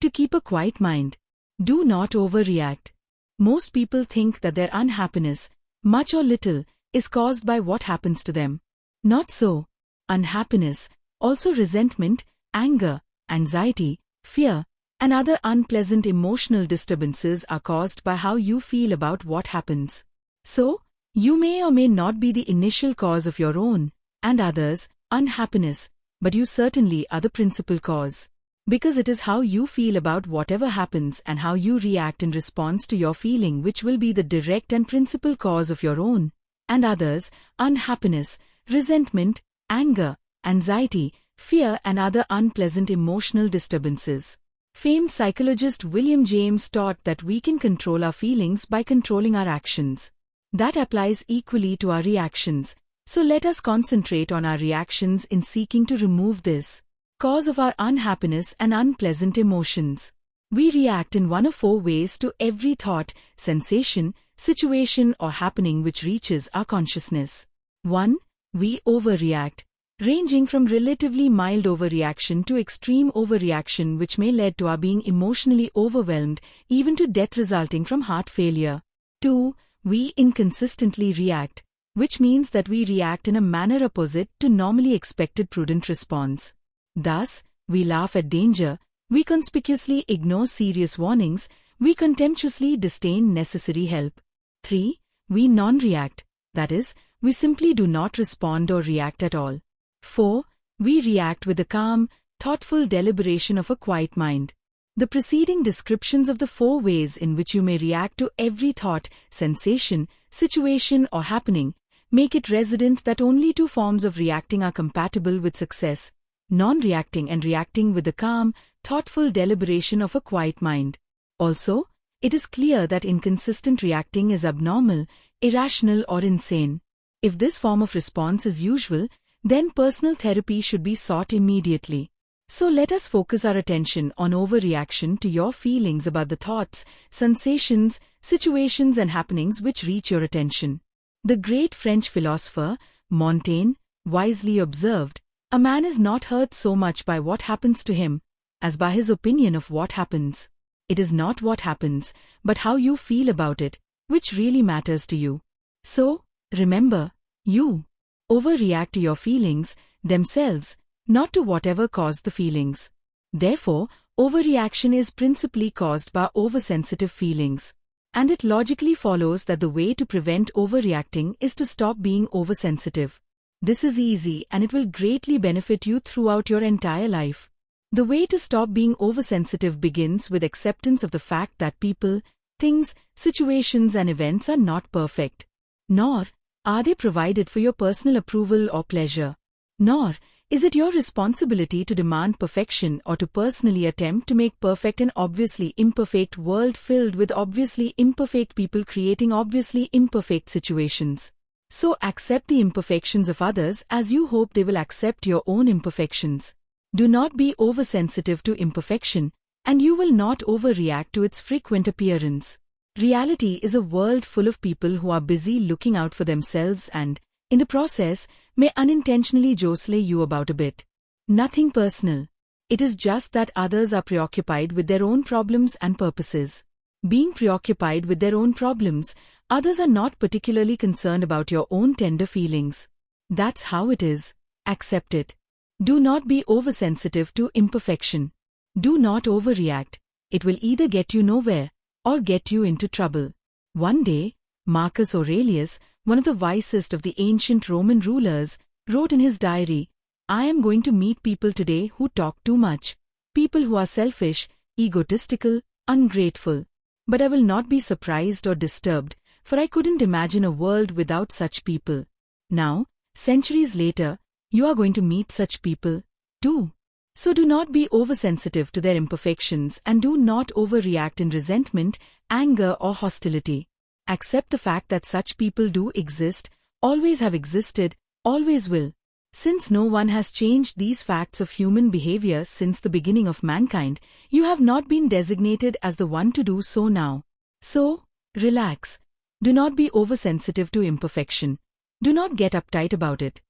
To keep a quiet mind. Do not overreact. Most people think that their unhappiness, much or little, is caused by what happens to them. Not so. Unhappiness, also resentment, anger, anxiety, fear, and other unpleasant emotional disturbances are caused by how you feel about what happens. So, you may or may not be the initial cause of your own, and others, unhappiness, but you certainly are the principal cause. Because it is how you feel about whatever happens and how you react in response to your feeling which will be the direct and principal cause of your own, and others, unhappiness, resentment, anger, anxiety, fear and other unpleasant emotional disturbances. Famed psychologist William James taught that we can control our feelings by controlling our actions. That applies equally to our reactions, so let us concentrate on our reactions in seeking to remove this cause of our unhappiness and unpleasant emotions. We react in one of four ways to every thought, sensation, situation or happening which reaches our consciousness. 1. We overreact, ranging from relatively mild overreaction to extreme overreaction which may lead to our being emotionally overwhelmed, even to death resulting from heart failure. 2. We inconsistently react, which means that we react in a manner opposite to normally expected prudent response. Thus, we laugh at danger, we conspicuously ignore serious warnings, we contemptuously disdain necessary help. 3. We non-react, that is, we simply do not respond or react at all. 4. We react with the calm, thoughtful deliberation of a quiet mind. The preceding descriptions of the four ways in which you may react to every thought, sensation, situation or happening make it resident that only two forms of reacting are compatible with success: non-reacting and reacting with the calm, thoughtful deliberation of a quiet mind. Also, it is clear that inconsistent reacting is abnormal, irrational or insane. If this form of response is usual, then personal therapy should be sought immediately. So let us focus our attention on overreaction to your feelings about the thoughts, sensations, situations and happenings which reach your attention. The great French philosopher, Montaigne, wisely observed, "A man is not hurt so much by what happens to him, as by his opinion of what happens." It is not what happens, but how you feel about it, which really matters to you. So, remember, you overreact to your feelings themselves, not to whatever caused the feelings. Therefore, overreaction is principally caused by oversensitive feelings. And it logically follows that the way to prevent overreacting is to stop being oversensitive. This is easy and it will greatly benefit you throughout your entire life. The way to stop being oversensitive begins with acceptance of the fact that people, things, situations and events are not perfect. Nor are they provided for your personal approval or pleasure. Nor is it your responsibility to demand perfection or to personally attempt to make perfect an obviously imperfect world filled with obviously imperfect people creating obviously imperfect situations. So accept the imperfections of others as you hope they will accept your own imperfections. Do not be oversensitive to imperfection, and you will not overreact to its frequent appearance. Reality is a world full of people who are busy looking out for themselves and, in the process, may unintentionally jostle you about a bit. Nothing personal. It is just that others are preoccupied with their own problems and purposes. Being preoccupied with their own problems, others are not particularly concerned about your own tender feelings. That's how it is. Accept it. Do not be oversensitive to imperfection. Do not overreact. It will either get you nowhere or get you into trouble. One day, Marcus Aurelius, one of the wisest of the ancient Roman rulers, wrote in his diary, "I am going to meet people today who talk too much, people who are selfish, egotistical, ungrateful. But I will not be surprised or disturbed, for I couldn't imagine a world without such people." Now, centuries later, you are going to meet such people, too. So do not be oversensitive to their imperfections and do not overreact in resentment, anger or hostility. Accept the fact that such people do exist, always have existed, always will. Since no one has changed these facts of human behavior since the beginning of mankind, you have not been designated as the one to do so now. So, relax. Do not be oversensitive to imperfection. Do not get uptight about it.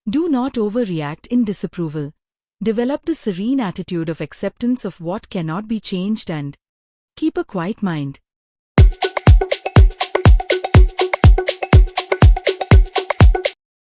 Do not overreact in disapproval. Develop the serene attitude of acceptance of what cannot be changed and keep a quiet mind.